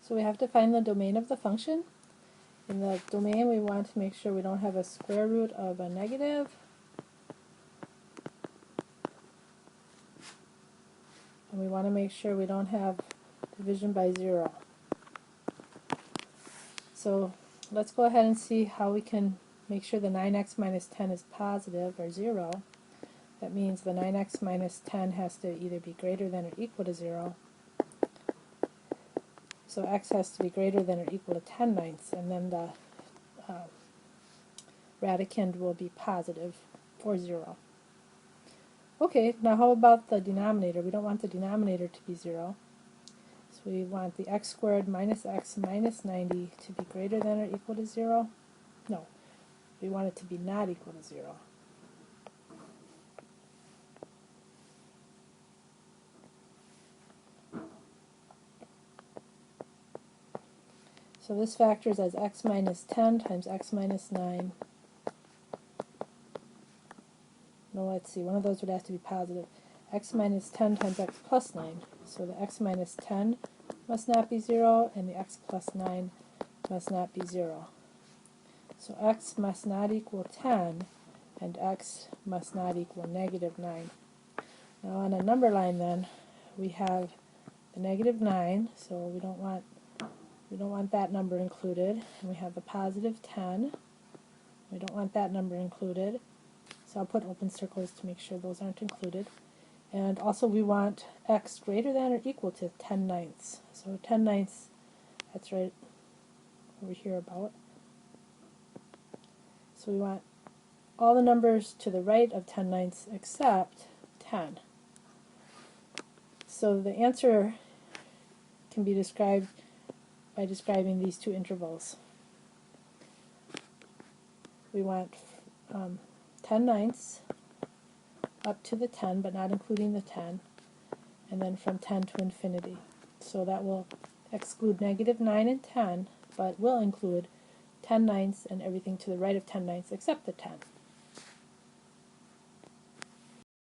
So we have to find the domain of the function. In the domain, we want to make sure we don't have a square root of a negative. And we want to make sure we don't have division by 0. So let's go ahead and see how we can make sure the 9x minus 10 is positive, or 0. That means the 9x minus 10 has to either be greater than or equal to 0. So x has to be greater than or equal to 10 ninths, and then the radicand will be positive, or 0. Okay, now how about the denominator? We don't want the denominator to be 0. So we want the x squared minus x minus 90 to be greater than or equal to 0. No, we want it to be not equal to 0. So this factors as x minus 10 times x minus 9. No, let's see, one of those would have to be positive. X minus 10 times x plus 9. So the x minus 10 must not be 0, and the x plus 9 must not be 0. So x must not equal 10, and x must not equal negative 9. Now on a number line then, we have the negative 9, so we don't want that number included. And we have the positive 10. We don't want that number included. So I'll put open circles to make sure those aren't included. And also we want x greater than or equal to 10 ninths. So 10 ninths, that's right over here about. So we want all the numbers to the right of 10 ninths except 10. So the answer can be described by describing these two intervals. We want 10 ninths up to the 10, but not including the 10, and then from 10 to infinity. So that will exclude negative 9 and 10, but will include 10 ninths and everything to the right of 10 ninths except the 10.